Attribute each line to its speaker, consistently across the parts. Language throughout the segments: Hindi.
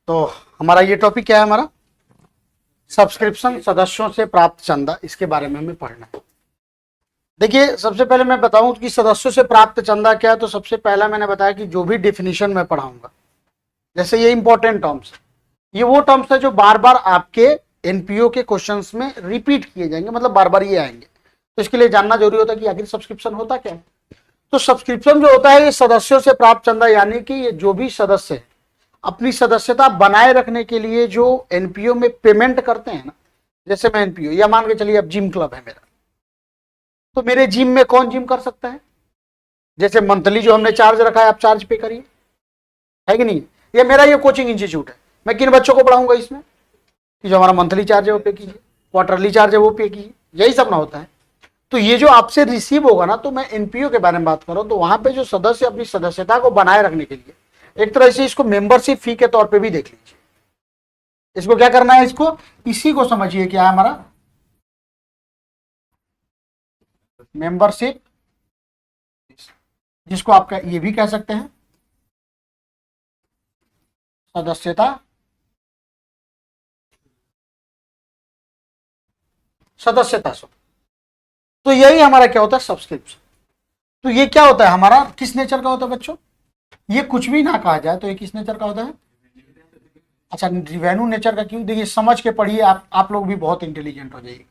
Speaker 1: तो हमारा ये टॉपिक क्या है, हमारा सब्सक्रिप्शन, सदस्यों से प्राप्त चंदा, इसके बारे में हमें पढ़ना है। देखिए, सबसे पहले मैं बताऊं कि सदस्यों से प्राप्त चंदा क्या है। तो सबसे पहला मैंने बताया कि जो भी डिफिनीशन मैं पढ़ाऊंगा, जैसे ये इंपॉर्टेंट टर्म्स, ये वो टर्म्स है जो बार बार आपके एनपीओ के क्वेश्चंस में रिपीट किए जाएंगे, मतलब बार बार ये आएंगे। तो इसके लिए जानना जरूरी होता है कि आखिर सब्सक्रिप्शन होता क्या है। तो सब्सक्रिप्शन जो होता है ये सदस्यों से प्राप्त चंदा, यानी कि ये जो भी सदस्य है अपनी सदस्यता बनाए रखने के लिए जो एनपीओ में पेमेंट करते हैं ना, जैसे मैं एनपीओ या मान के चलिए अब जिम क्लब है मेरा, तो मेरे जिम में कौन जिम कर सकता है, जैसे मंथली जो हमने चार्ज रखा है आप चार्ज पे करिए, है कि नहीं। ये मेरा ये कोचिंग इंस्टीट्यूट है, मैं किन बच्चों को पढ़ाऊंगा इसमें, कि जो हमारा मंथली चार्ज है वो पे कीजिए, क्वार्टरली चार्ज है वो पे कीजिए, यही सब ना होता है। तो ये जो आपसे रिसीव होगा ना, तो मैं एनपीओ के बारे में बात कर रहा हूं, तो वहां पे जो सदस्य अपनी सदस्यता को बनाए रखने के लिए एक तरह से इसको मेंबरशिप फी के तौर पे भी देख लीजिए। इसको क्या करना है, इसको इसी को समझिए क्या है हमारा मेंबरशिप, जिसको आप ये भी कह सकते हैं सदस्यता, सदस्यता शुल्क। तो यही हमारा क्या होता है, सब्सक्रिप्शन। तो ये क्या होता है हमारा, किस नेचर का होता है बच्चों, ये कुछ भी ना कहा जाए तो ये किस नेचर का होता है। अच्छा, रिवेन्यू नेचर का क्यों, देखिए समझ के पढ़िए, आप लोग भी बहुत इंटेलिजेंट हो जाइए,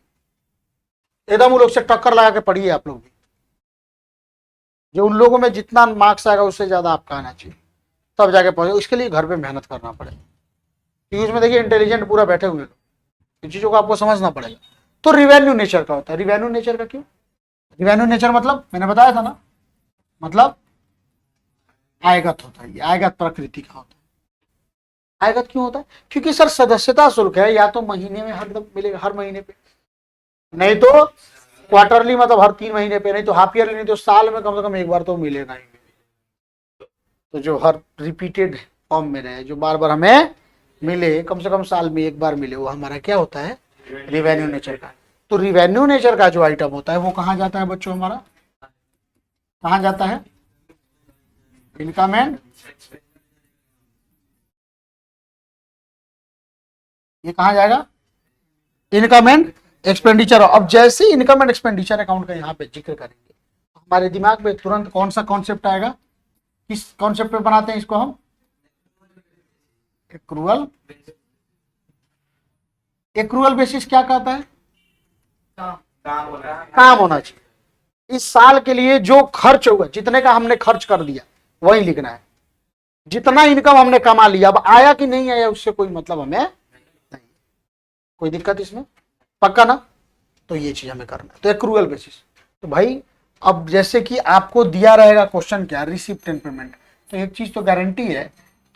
Speaker 1: एकदम उन लोग से टक्कर लगा के पढ़िए आप लोग भी। जो उन लोगों में जितना मार्क्स आएगा उससे ज्यादा आपका आना चाहिए, तब जाके पढ़े। इसके लिए घर पे मेहनत करना पड़ेगा, क्योंकि उसमें देखिए इंटेलिजेंट पूरा बैठे हुए लोग, इन चीजों को आपको समझना पड़ेगा। तो रिवेन्यू नेचर का होता है। रिवेन्यू नेचर का क्यों, रिवेन्यू नेचर मतलब मैंने बताया था ना, मतलब आयगत होता है, ये आयगत प्रकृति का होता है। आयगत क्यों होता है, क्योंकि सर सदस्यता शुल्क है, या तो महीने में हर मिलेगा, हर महीने पे, नहीं तो क्वार्टरली मतलब हर 3 महीने पे, नहीं तो हाफ ईयरली, नहीं तो साल में कम से कम एक बार तो मिलेगा ही। तो जो हर रिपीटेड फॉर्म में रहे, जो बार बार हमें मिले, कम से कम साल में एक बार मिले, वो हमारा क्या होता है, रिवेन्यू नेचर का। तो रिवेन्यू नेचर का जो आइटम होता है वो कहाँ जाता है बच्चों, हमारा कहाँ जाता है, इनकम एंड, ये कहाँ जाएगा, इनकम एंड एक्सपेंडिचर। अब जैसे इनकम एंड एक्सपेंडिचर अकाउंट का यहाँ पे जिक्र करेंगे, हमारे दिमाग में तुरंत कौन सा कॉन्सेप्ट आएगा, किस कॉन्सेप्ट पे बनाते हैं इसको हम, एक्रूअल। एक्रूअल बेसिस क्या कहता है, काम होना चाहिए। इस साल के लिए जो खर्च होगा, जितने का हमने खर्च कर दिया वही लिखना है, जितना इनकम हमने कमा लिया, अब आया कि नहीं आया उससे कोई मतलब हमें नहीं, कोई दिक्कत इसमें, पक्का ना। तो ये चीज हमें करना है, तो एक्रूअल बेसिस। तो भाई अब जैसे कि आपको दिया रहेगा क्वेश्चन क्या, रिसिप्ट एंड पेमेंट, तो एक चीज तो गारंटी है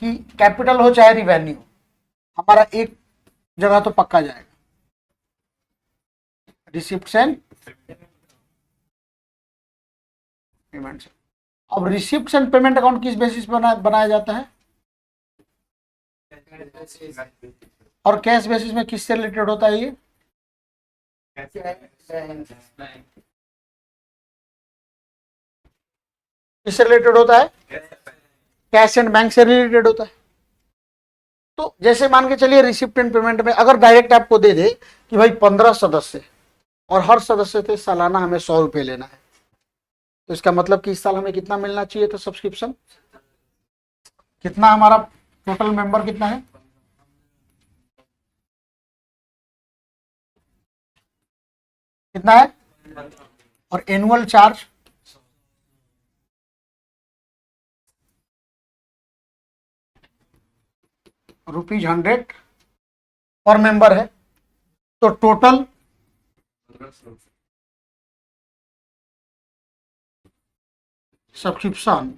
Speaker 1: कि कैपिटल हो चाहे रिवेन्यू, हमारा एक जगह तो पक्का जाएगा, रिसिप्ट एंड पेमेंट। अब रिसिप्ट एंड पेमेंट अकाउंट किस बेसिस पर बनाया जाता है, और कैश बेसिस में किससे रिलेटेड होता है, ये किससे रिलेटेड होता है, कैश एंड बैंक से रिलेटेड होता है। तो जैसे मान के चलिए रिसिप्ट एंड पेमेंट में अगर डायरेक्ट आपको दे दे कि भाई 15 सदस्य और हर सदस्य से सालाना हमें 100 रुपए लेना है, तो इसका मतलब कि इस साल हमें कितना मिलना चाहिए, तो सब्सक्रिप्शन कितना, हमारा टोटल मेंबर कितना है, कितना है, और एनुअल चार्ज ₹100 पर मेंबर है, तो टोटल सब्सक्रिप्शन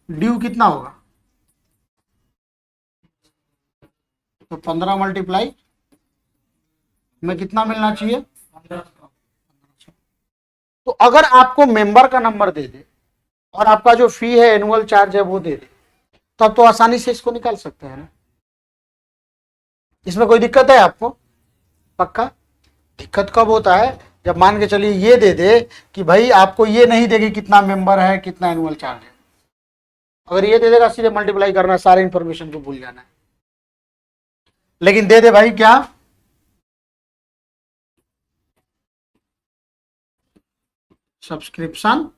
Speaker 1: ड्यू कितना होगा, तो 15 मल्टीप्लाई में कितना मिलना चाहिए। तो अगर आपको मेंबर का नंबर दे दे और आपका जो फी है एनुअल चार्ज है वो दे दे, तब तो आसानी से इसको निकाल सकते हैं ना, इसमें कोई दिक्कत है आपको, पक्का। दिक्कत कब होता है, जब मान के चलिए ये दे दे कि भाई आपको ये नहीं देगी कितना मेंबर है, कितना एनुअल चार्ज है, अगर ये दे देगा सीधे मल्टीप्लाई करना है, सारे इंफॉर्मेशन को भूल जाना है। लेकिन दे दे भाई क्या, सब्सक्रिप्शन,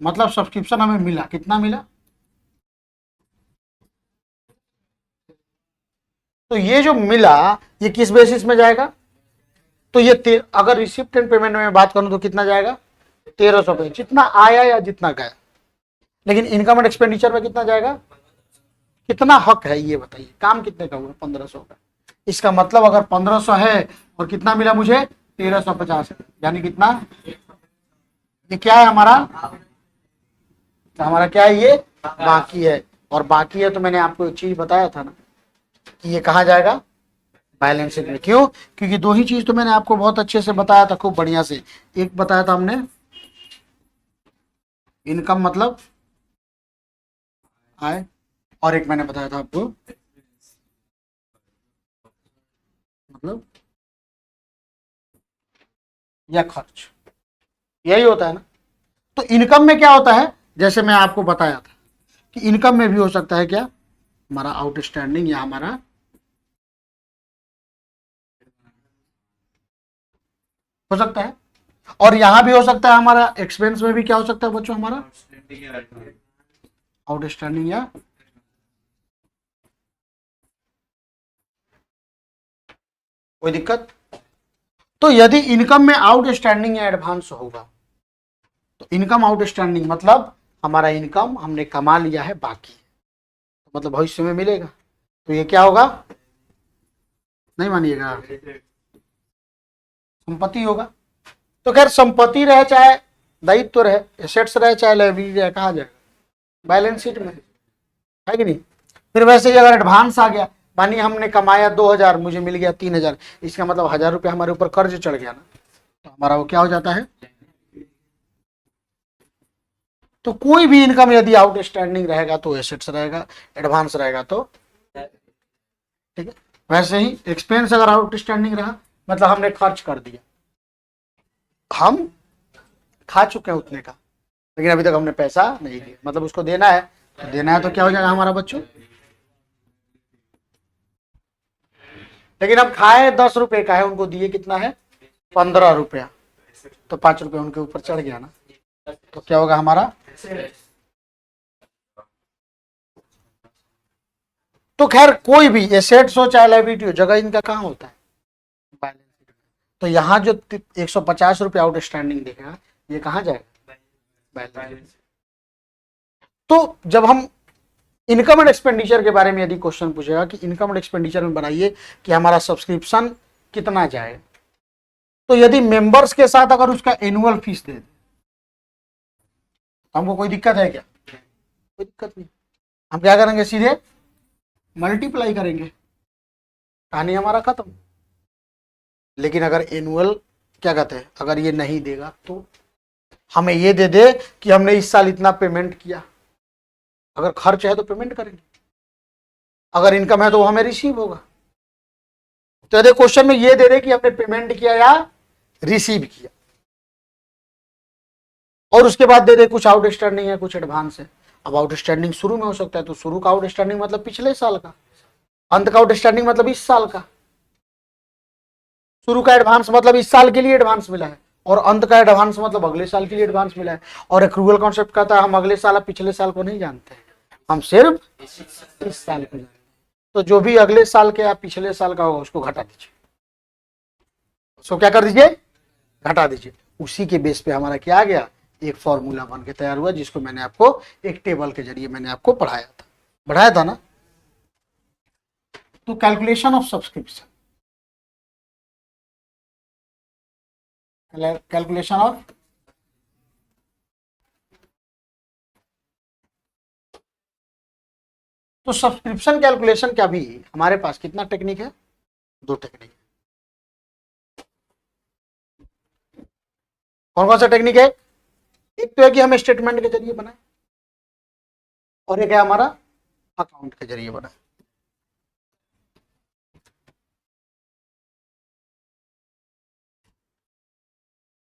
Speaker 1: मतलब सब्सक्रिप्शन हमें मिला, कितना मिला। तो ये जो मिला ये किस बेसिस में जाएगा, तो ये अगर रिसिप्ट एंड पेमेंट में बात करूं तो कितना जाएगा, 1300 पे, जितना आया या जितना गया। लेकिन इनकम एंड एक्सपेंडिचर में कितना जाएगा, कितना हक है ये बताइए, काम कितने का हुआ, 1500 का। इसका मतलब अगर 1500 है और कितना मिला मुझे, 1350, यानी कितना, ये क्या है हमारा, तो हमारा क्या है, ये बाकी है। और बाकी है तो मैंने आपको एक चीज बताया था ना कि ये कहा जाएगा, बैलेंस शीट में। क्यों, क्योंकि दो ही चीज तो मैंने आपको बहुत अच्छे से बताया था, खूब बढ़िया से। एक बताया था हमने इनकम मतलब आय, और एक मैंने बताया था आपको मतलब या खर्च, यही होता है ना। तो इनकम में क्या होता है, जैसे मैं आपको बताया था कि इनकम में भी हो सकता है क्या, हमारा आउटस्टैंडिंग या हमारा हो सकता है, और यहां भी हो सकता है हमारा एक्सपेंस में भी क्या हो सकता है बच्चों, हमारा आउटस्टैंडिंग या, कोई दिक्कत। तो यदि इनकम में आउटस्टैंडिंग या एडवांस होगा, तो इनकम आउटस्टैंडिंग मतलब हमारा इनकम हमने कमा लिया है बाकी, तो मतलब भविष्य में मिलेगा, तो ये क्या होगा, नहीं मानिएगा, संपत्ति होगा। तो खैर संपत्ति रहे चाहे दायित्व रहे, एसेट्स रहे चाहे लायबिलिटी रहे, कहा जाएगा बैलेंस शीट में, है कि नहीं। फिर वैसे ही अगर एडवांस आ गया, मानिए हमने कमाया 2000, मुझे मिल गया 3000, इसका मतलब 1000 रुपया हमारे ऊपर कर्ज चढ़ गया ना, तो हमारा वो क्या हो जाता है। तो कोई भी इनकम यदि आउटस्टैंडिंग रहेगा तो एसेट्स रहेगा, एडवांस रहेगा तो, ठीक है। वैसे ही एक्सपेंस अगर आउटस्टैंडिंग रहा मतलब हमने खर्च कर दिया, हम खा चुके हैं उतने का, लेकिन अभी तक हमने पैसा नहीं दिया, मतलब उसको देना है, तो देना है तो क्या हो जाएगा हमारा बच्चों, लेकिन हम खाए 10 रुपए का है, उनको दिए कितना है, 15 रुपया, तो 5 रुपये उनके ऊपर चढ़ गया ना, तो क्या होगा हमारा। तो खैर कोई भी एसेट्स हो चाहे लायबिलिटी हो, जगह इनका कहाँ होता है, बैलेंस शीट में। तो यहाँ जो 150 रुपये आउटस्टैंडिंग देगा, ये कहाँ जाएगा, बैलेंस। तो जब हम इनकम एंड एक्सपेंडिचर के बारे में यदि क्वेश्चन पूछेगा कि इनकम एंड एक्सपेंडिचर में बनाइए कि हमारा सब्सक्रिप्शन कितना जाए, तो यदि मेंबर्स के साथ अगर उसका एनुअल फीस दे दे, तो हमको कोई दिक्कत है क्या, कोई दिक्कत नहीं। हम क्या करेंगे, सीधे मल्टीप्लाई करेंगे, कहानी हमारा खत्म। लेकिन अगर एनुअल क्या कहते हैं, अगर ये नहीं देगा तो हमें ये दे दे कि हमने इस साल इतना पेमेंट किया, अगर खर्च है तो पेमेंट करेंगे, अगर इनकम है तो वो हमें रिसीव होगा। तो यदि क्वेश्चन में ये दे दे कि हमने पेमेंट किया या रिसीव किया, और उसके बाद दे दे कुछ आउटस्टैंडिंग है कुछ एडवांस है। अब आउटस्टैंडिंग शुरू में हो सकता है, तो शुरू का आउटस्टैंडिंग मतलब पिछले साल का, अंत का आउटस्टैंडिंग मतलब इस साल का। शुरू का एडवांस मतलब इस साल के लिए एडवांस मिला है, और अंत का एडवांस मतलब अगले साल के लिए एडवांस मिला है। और एक्रूअल कॉन्सेप्ट कहता है हम अगले साल पिछले साल को नहीं जानते, हम सिर्फ इस साल को जानते हैं। तो जो भी अगले साल के या पिछले साल का होगा उसको घटा दीजिए, उसको क्या कर दीजिए, घटा दीजिए। उसी के बेस पे हमारा क्या आ गया, एक फॉर्मूला बन के तैयार हुआ, जिसको मैंने आपको एक टेबल के जरिए मैंने आपको पढ़ाया था ना। तो calculation of subscription, calculation of, तो सब्सक्रिप्शन कैलकुलेशन का भी हमारे पास कितना टेक्निक है, दो टेक्निक। कौन कौन सा टेक्निक है, एक तो है कि हम स्टेटमेंट के जरिए बनाए, और एक है हमारा अकाउंट के जरिए बनाए।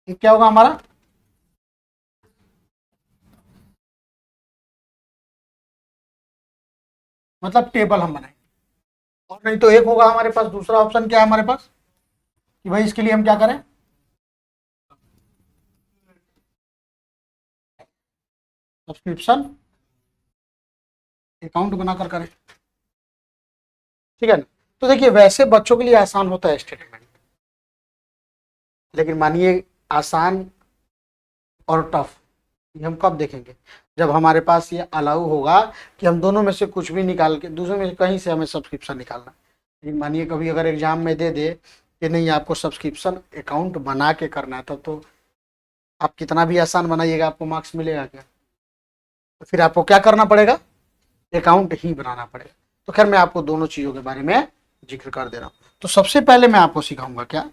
Speaker 1: एक क्या होगा हमारा, मतलब टेबल हम बनाएंगे। और नहीं तो एक होगा हमारे पास, दूसरा ऑप्शन क्या है हमारे पास कि भाई इसके लिए हम क्या करें, सब्सक्रिप्शन अकाउंट बनाकर करें। ठीक है ना। तो देखिए वैसे बच्चों के लिए आसान होता है स्टेटमेंट, लेकिन मानिए आसान और टफ ये हम कब देखेंगे, जब हमारे पास ये अलाउ होगा कि हम दोनों में से कुछ भी निकाल के, दूसरे में से कहीं से हमें सब्सक्रिप्शन निकालना है। लेकिन मानिए कभी अगर एग्जाम में दे दे कि नहीं आपको सब्सक्रिप्शन अकाउंट बना के करना है, तब तो आप कितना भी आसान बनाइएगा आपको मार्क्स मिलेगा क्या? तो फिर आपको क्या करना पड़ेगा, अकाउंट ही बनाना पड़ेगा। तो खैर मैं आपको दोनों चीजों के बारे में जिक्र कर दे रहा हूं। तो सबसे पहले मैं आपको सिखाऊंगा क्या,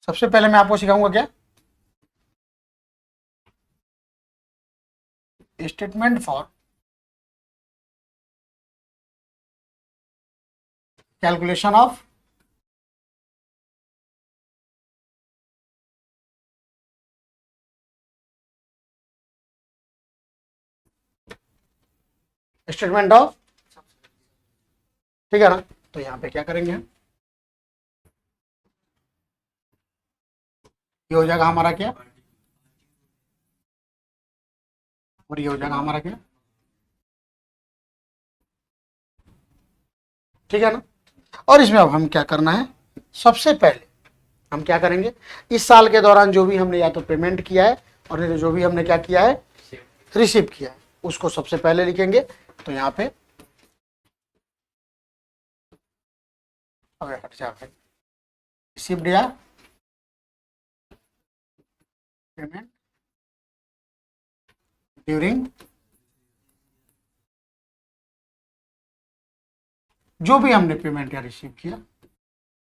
Speaker 1: सबसे पहले मैं आपको सिखाऊंगा क्या, statement for calculation of statement of, ठीक है ना। तो यहां पे क्या करेंगे हम, ये हो जाएगा हमारा क्या, और ये हो जाएगा हमारा क्या, ठीक है ना। और इसमें अब हम क्या करना है, सबसे पहले हम क्या करेंगे, इस साल के दौरान जो भी हमने या तो पेमेंट किया है और नहीं तो जो भी हमने क्या किया है, रिसीव किया है, उसको सबसे पहले लिखेंगे। तो यहाँ पे हट जा भाई, रिसीव्ड या पेमेंट ड्यूरिंग, जो भी हमने पेमेंट या रिसीव किया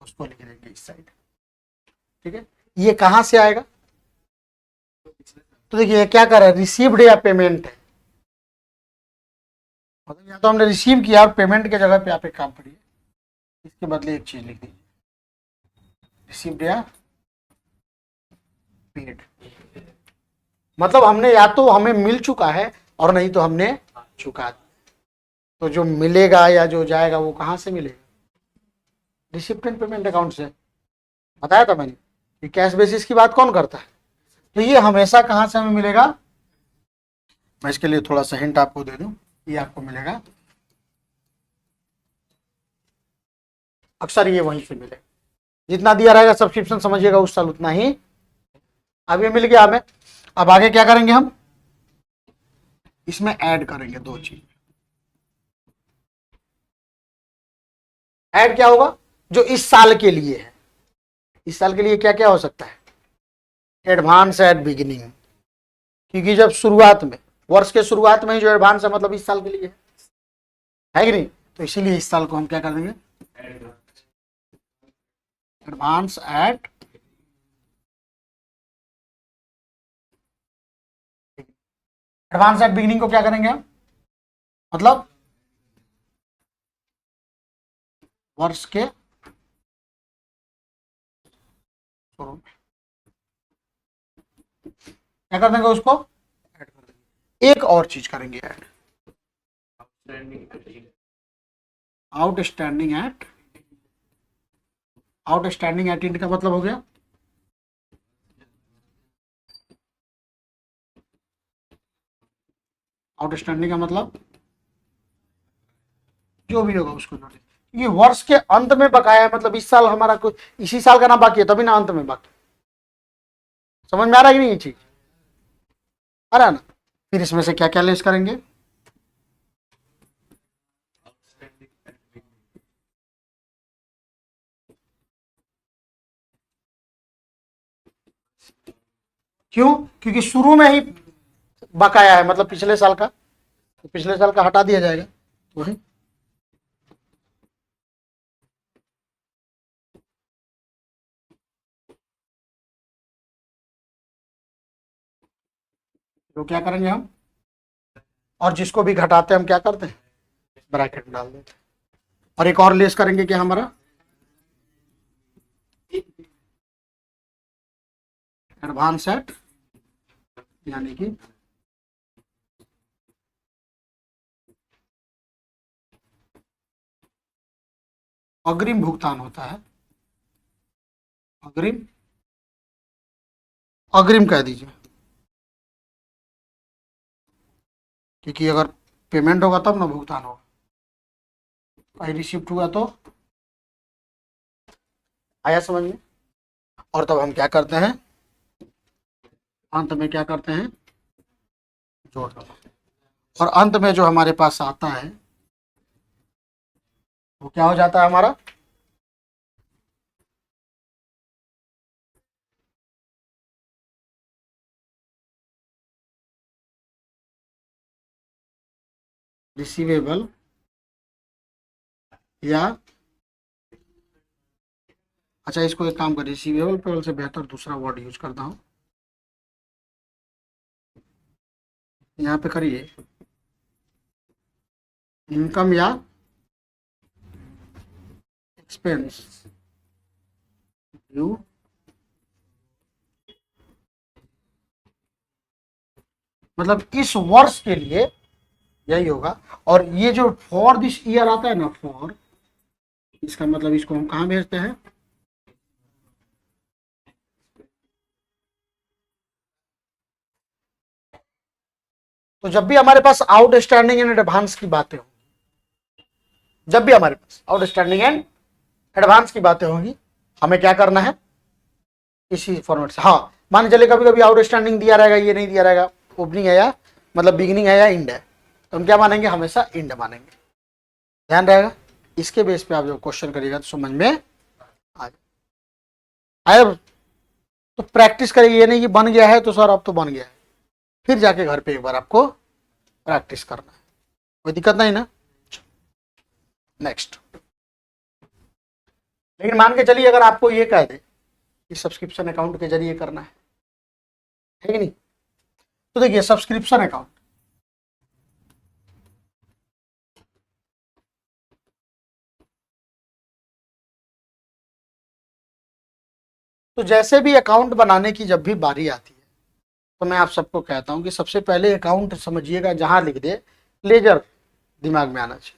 Speaker 1: उसको लिख देंगे इस साइड। ठीक है, ये कहां से आएगा, तो देखिए क्या कर रहा है, रिसीव्ड या पेमेंट है, मतलब या तो हमने रिसीव किया और पेमेंट के जगह पे आप एक काम करिए, इसके बदले एक चीज लिख दीजिए, रिसीव्ड या पेड। मतलब हमने या तो हमें मिल चुका है और नहीं तो हमने चुका। तो जो मिलेगा या जो जाएगा वो कहां से मिलेगा, रिसिप्ट एंड पेमेंट अकाउंट से। बताया था मैंने कि कैश बेसिस की बात कौन करता है, तो ये हमेशा कहां से हमें मिलेगा, मैं इसके लिए थोड़ा सा हिंट आपको दे दूं, ये आपको मिलेगा अक्सर ये वहीं से मिलेगा, जितना दिया रहेगा सब्सक्रिप्शन समझिएगा उस साल उतना ही। अब ये मिल गया हमें, अब आगे क्या करेंगे हम, इसमें ऐड करेंगे दो चीज। ऐड क्या होगा, जो इस साल के लिए है, इस साल के लिए क्या क्या हो सकता है, एडवांस एट बिगिनिंग, क्योंकि जब शुरुआत में, वर्ष के शुरुआत में ही जो एडवांस है मतलब इस साल के लिए है कि नहीं, तो इसीलिए इस साल को हम क्या कर देंगे, advance at, advance at beginning को क्या करेंगे हम, मतलब वर्ष के क्या कर देंगे उसको, ऐड कर देंगे। एक और चीज करेंगे add, outstanding at, outstanding at का मतलब हो गया, आउटस्टैंडिंग का मतलब जो भी होगा उसको नोटिस, ये वर्ष के अंत में बकाया है, मतलब इस साल हमारा कुछ इसी साल का ना बाकी है तभी ना अंत में बाकी, समझ में आ रहा है कि नहीं ये चीज, आ रहा है ना। फिर इसमें से क्या क्या लेस करेंगे, क्यों, क्योंकि शुरू में ही बकाया है मतलब पिछले साल का, तो पिछले साल का हटा दिया जाएगा वही। तो क्या करेंगे हम, और जिसको भी घटाते हैं हम क्या करते हैं, ब्रैकेट में डाल देते हैं। और एक और लेस करेंगे क्या हमारा, एडवांस एट, यानी कि अग्रिम भुगतान होता है, अग्रिम, अग्रिम कह दीजिए, क्योंकि अगर पेमेंट होगा तब ना भुगतान होगा। कहीं रिसिप्ट हुआ तो आया समझ में। और तब हम क्या करते हैं, अंत में क्या करते हैं, जोड़ दो। और अंत में जो हमारे पास आता है वो क्या हो जाता है हमारा, रिसीवेबल, या अच्छा इसको एक काम कर, रिसीवेबल पेबल से बेहतर दूसरा वर्ड यूज करता हूं, यहाँ पे करिए इनकम या एक्सपेंस ड्यू, मतलब इस वर्ष के लिए यही होगा। और ये जो फॉर दिस ईयर आता है ना, फॉर, इसका मतलब इसको हम कहाँ भेजते हैं, तो जब भी हमारे पास आउटस्टैंडिंग एंड एडवांस की बातें होंगी, जब भी हमारे पास आउटस्टैंडिंग एंड एडवांस की बातें होंगी, हमें क्या करना है, इसी फॉर्मेट से। हाँ, मान चले कभी कभी आउटस्टैंडिंग दिया रहेगा, ये नहीं दिया रहेगा, ओपनिंग है या मतलब बिगिनिंग है या इंड है, तो हम क्या मानेंगे, हमेशा इंड मानेंगे। ध्यान रहेगा, इसके बेस पे आप जब क्वेश्चन करिएगा तो समझ में आ जाए। तो प्रैक्टिस करिए, ये नहीं कि बन गया है तो सर अब तो बन गया है, फिर जाके घर पे एक बार आपको प्रैक्टिस करना है, कोई दिक्कत नहीं ना। नेक्स्ट, लेकिन मान के चलिए अगर आपको ये कह दे कि सब्सक्रिप्शन अकाउंट के जरिए करना है कि नहीं, तो देखिए सब्सक्रिप्शन अकाउंट, तो जैसे भी अकाउंट बनाने की जब भी बारी आती है, तो मैं आप सबको कहता हूं कि सबसे पहले अकाउंट समझिएगा, जहां लिख दे लेजर, दिमाग में आना चाहिए।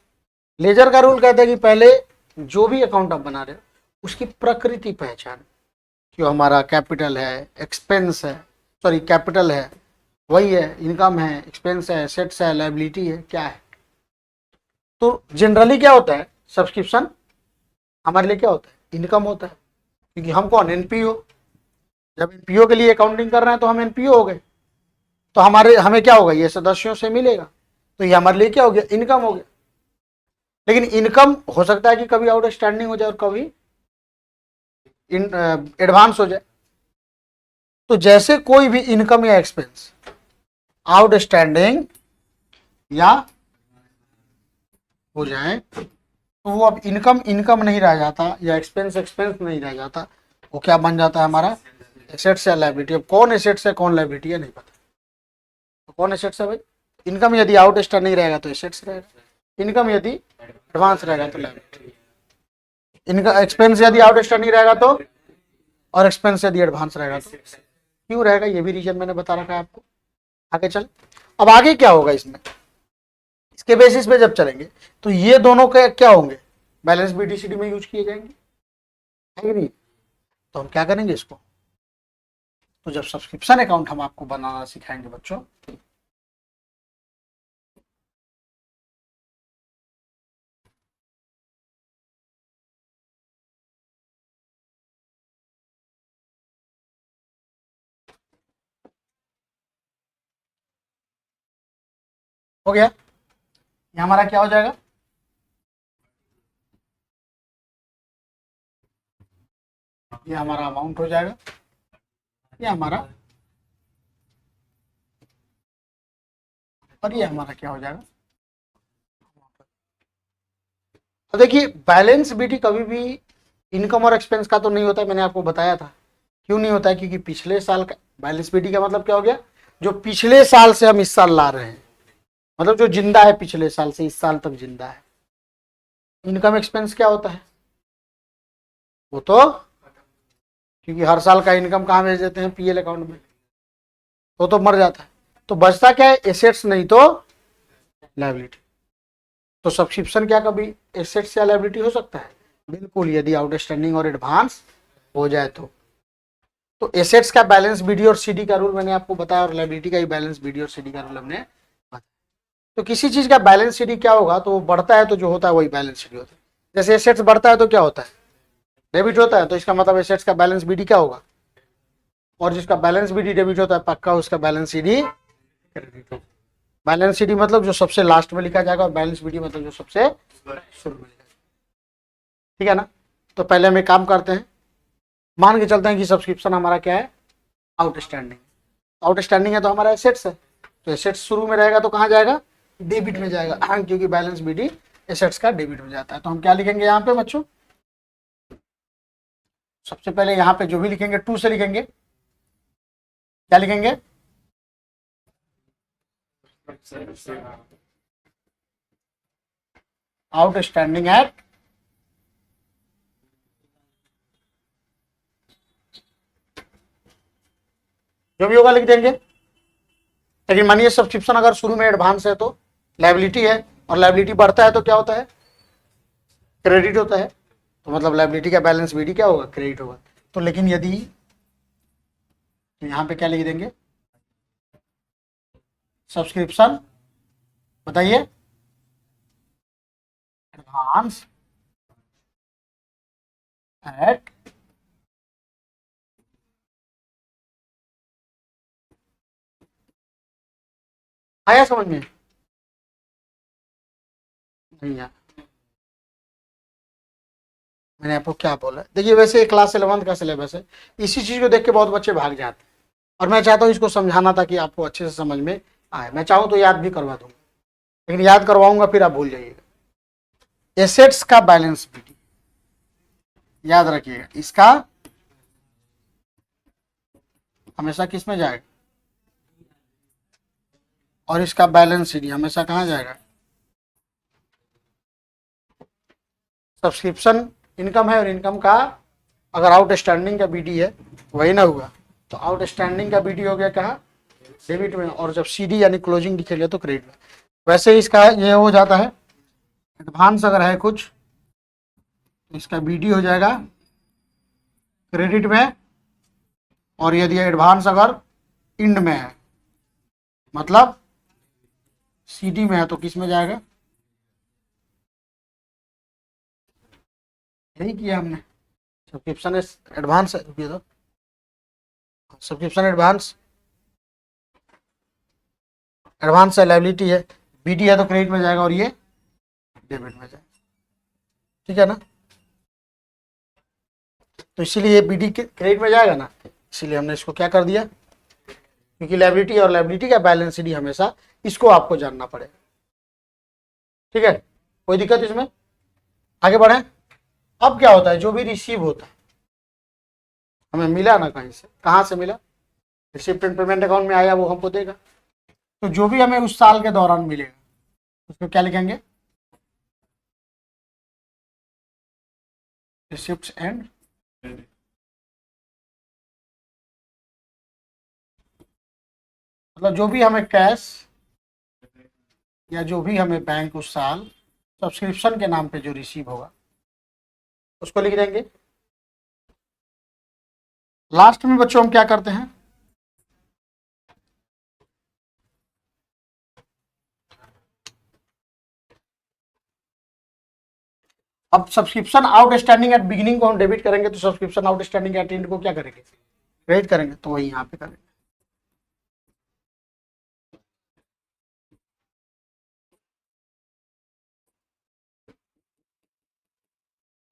Speaker 1: लेजर का रूल कहता है कि पहले जो भी अकाउंट आप बना रहे हो उसकी प्रकृति पहचान, कि हमारा कैपिटल है, एक्सपेंस है, सॉरी कैपिटल है, वही है, इनकम है, एक्सपेंस है, एसेट्स है, लायबिलिटी है, क्या है। तो जनरली क्या होता है, सब्सक्रिप्शन हमारे लिए क्या होता है, इनकम होता है, क्योंकि हम कौन, एनपीओ, जब एनपीओ के लिए अकाउंटिंग कर रहे हैं तो हम एनपीओ हो गए, तो हमारे हमें क्या होगा, ये सदस्यों से मिलेगा, तो ये हमारे लिए क्या हो गया, इनकम हो गया। लेकिन इनकम हो सकता है कि कभी आउटस्टैंडिंग हो जाए और कभी एडवांस हो जाए। तो जैसे कोई भी इनकम या एक्सपेंस आउटस्टैंडिंग या हो जाए, तो वो अब इनकम इनकम नहीं रह जाता या एक्सपेंस एक्सपेंस नहीं रह जाता, वो क्या बन जाता है हमारा, एसेट्स या लायबिलिटी। अब कौन एसेट्स है कौन लायबिलिटी है नहीं पता, तो कौन एसेट्स है भाई, इनकम यदि आउटस्टैंडिंग रहेगा तो एसेट्स रहेगा, इनकम यदि एडवांस रहेगा तो लायबिलिटी, इनका एक्सपेंस यदि आउटस्टैंडिंग रहेगा तो, और एक्सपेंस यदि एडवांस रहेगा तो क्यों रहेगा, ये भी रीजन मैंने बता रखा है आपको। आगे चल, अब आगे क्या होगा इसमें, इसके बेसिस पे जब चलेंगे तो ये दोनों के क्या होंगे, बैलेंस बीटीसीडी में यूज किए जाएंगे, है कि नहीं। तो हम क्या करेंगे इसको, तो जब सब्सक्रिप्शन अकाउंट हम आपको बनाना सिखाएंगे बच्चों, हो गया, ये हमारा क्या हो जाएगा, ये हमारा अमाउंट हो जाएगा, ये हमारा, और ये हमारा क्या हो जाएगा। तो देखिए बैलेंस बीटी कभी भी इनकम और एक्सपेंस का तो नहीं होता है, मैंने आपको बताया था क्यों नहीं होता है, क्योंकि पिछले साल का बैलेंस बीटी का मतलब क्या हो गया, जो पिछले साल से हम इस साल ला रहे हैं, मतलब जो जिंदा है पिछले साल से इस साल तक जिंदा है। इनकम एक्सपेंस क्या होता है, वो तो क्योंकि हर साल का इनकम कहाँ भेज देते हैं, पीएल अकाउंट में, तो मर जाता है। तो बचता क्या है, एसेट्स नहीं तो लायबिलिटी। तो सब्सक्रिप्शन क्या कभी एसेट्स या लायबिलिटी हो सकता है? बिल्कुल, यदि आउटस्टैंडिंग और एडवांस हो जाए तो एसेट्स का बैलेंस बीडी और सीडी का रूल मैंने आपको बताया, और लायबिलिटी का ही बैलेंस बीडी और सीडी का रूल हमने बताया। तो किसी चीज का बैलेंस सीडी क्या होगा, तो वो बढ़ता है तो जो होता है वही बैलेंस सीडी होता है। जैसे एसेट्स बढ़ता है तो क्या होता है, डेबिट होता है, तो इसका मतलब एसेट्स का बैलेंस बीडी क्या होगा, और जिसका बैलेंस बीडी डेबिट होता है पक्का उसका बैलेंस सीडी क्रेडिट होगा। बैलेंस सीडी मतलब जो सबसे लास्ट में लिखा जाएगा, और बैलेंस बीडी मतलब जो सबसे शुरू में लिखा जाएगा। ठीक है ना। तो पहले हम एक काम करते हैं, मान के चलते हैं कि सब्सक्रिप्शन हमारा क्या है, आउटस्टैंडिंग। आउटस्टैंडिंग है तो हमारा एसेट्स है, तो एसेट्स शुरू में रहेगा तो कहाँ जाएगा, डेबिट में जाएगा, क्योंकि बैलेंस बीडी एसेट्स का डेबिट में जाता है। तो हम क्या लिखेंगे यहाँ पे बच्चों, सबसे पहले यहाँ पे जो भी लिखेंगे टू से लिखेंगे, क्या लिखेंगे, आउटस्टैंडिंग एट जो भी होगा लिख देंगे। लेकिन मानिए सब्सक्रिप्शन अगर शुरू में एडवांस है तो लायबिलिटी है, और लायबिलिटी बढ़ता है तो क्या होता है, क्रेडिट होता है। तो मतलब लायबिलिटी का बैलेंस बीडी क्या होगा, क्रेडिट होगा। तो लेकिन यदि, तो यहां पे क्या लिख देंगे, सब्सक्रिप्शन बताइए एडवांस एट आया समझ में, नहीं आया, मैंने आपको क्या बोला। देखिए वैसे क्लास 11 का सिलेबस है, इसी चीज को देख के बहुत बच्चे भाग जाते हैं, और मैं चाहता हूँ इसको समझाना था कि आपको अच्छे से समझ में आए। मैं चाहूँ तो याद भी करवा दूंगा, लेकिन याद करवाऊंगा फिर आप भूल जाइएगा। एसेट्स का बैलेंस बीडी याद रखिएगा, इसका हमेशा किस में जाएगा, और इसका बैलेंस सीडी हमेशा कहाँ जाएगा, सब्सक्रिप्शन इनकम है, और इनकम का अगर आउटस्टैंडिंग का बीडी है वही ना हुआ, तो आउटस्टैंडिंग का बीडी हो गया कहाँ, डेबिट में, और जब सीडी यानी क्लोजिंग दिखेगा तो क्रेडिट में। वैसे इसका ये हो जाता है, एडवांस अगर है कुछ तो इसका बीडी हो जाएगा क्रेडिट में, और यदि एडवांस अगर इंड में है मतलब सीडी में है तो किस में जाएगा, यही किया हमने। सब्सक्रिप्शन एडवांस है, रुकिए तो, सब्सक्रिप्शन एडवांस है, लायबिलिटी है, बीडी है तो क्रेडिट में जाएगा, और ये डेबिट में जाएगा। ठीक है ना। तो इसीलिए बीडी क्रेडिट में जाएगा ना, इसीलिए हमने इसको क्या कर दिया, क्योंकि लायबिलिटी और लायबिलिटी का बैलेंस सीडी हमेशा, इसको आपको जानना पड़ेगा। ठीक है, कोई दिक्कत इसमें, आगे बढ़े। अब क्या होता है, जो भी रिसीव होता है, हमें मिला ना कहीं से, कहाँ से मिला, रिसिप्ट एंड पेमेंट अकाउंट में आया, वो हमको देगा। तो जो भी हमें उस साल के दौरान मिलेगा उसको क्या लिखेंगे, रिसिप्ट एंड, मतलब जो भी हमें कैश या जो भी हमें बैंक उस साल सब्सक्रिप्शन के नाम पे जो रिसीव होगा उसको लिख देंगे। लास्ट में बच्चों हम क्या करते हैं, अब सब्सक्रिप्शन आउटस्टैंडिंग एट बिगिनिंग को हम डेबिट करेंगे, तो सब्सक्रिप्शन आउटस्टैंडिंग एट एंड को क्या करेंगे, क्रेडिट करेंगे, तो वही यहाँ पे करेंगे।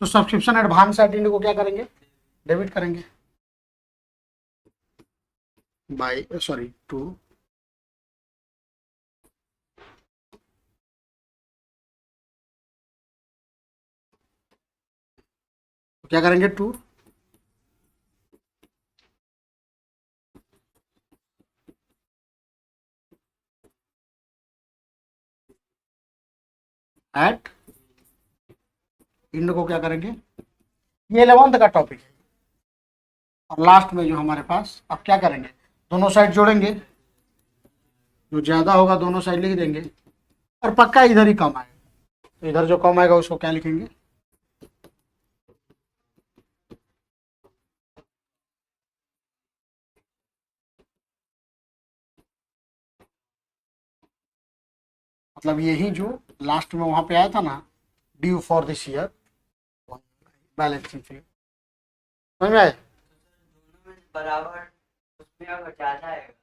Speaker 1: तो सब्सक्रिप्शन एडवांस एट एंड को क्या करेंगे, डेबिट करेंगे बाय सॉरी टू, क्या करेंगे, टू एट इंड को क्या करेंगे। ये 11th का टॉपिक है, और लास्ट में जो हमारे पास, अब क्या करेंगे, दोनों साइड जोड़ेंगे, जो ज्यादा होगा दोनों साइड लिख देंगे, और पक्का इधर ही कम आएगा, तो इधर जो कम आएगा उसको क्या लिखेंगे, मतलब यही जो लास्ट में वहां पे आया था ना, due for this year balancing figure. समझ में आए?
Speaker 2: दोनों में बराबर, उसमें अगर ज्यादा आएगा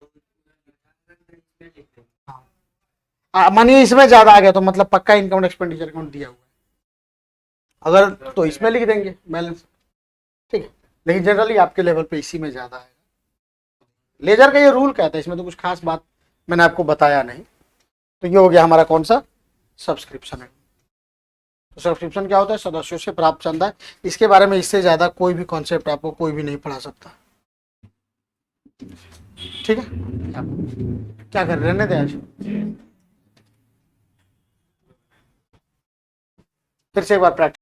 Speaker 2: तो इसमें लिख देंगे।
Speaker 1: मानिए इसमें ज्यादा आ गया तो मतलब पक्का इनकम एक्सपेंडिचर अकाउंट दिया हुआ है, अगर तो इसमें लिख देंगे बैलेंस, ठीक है। लेकिन जनरली आपके लेवल पे इसी में ज्यादा है। लेजर का ये रूल कहता है, इसमें तो कुछ खास बात मैंने आपको बताया नहीं। तो ये हो गया हमारा कौन सा, सब्सक्रिप्शन है। तो सब्सक्रिप्शन क्या होता है, सदस्यों से प्राप्त चंदा है। इसके बारे में इससे ज्यादा कोई भी कॉन्सेप्ट आपको कोई भी नहीं पढ़ा सकता, ठीक है। क्या कर रहने दे आज, फिर से एक बार प्रैक्टिस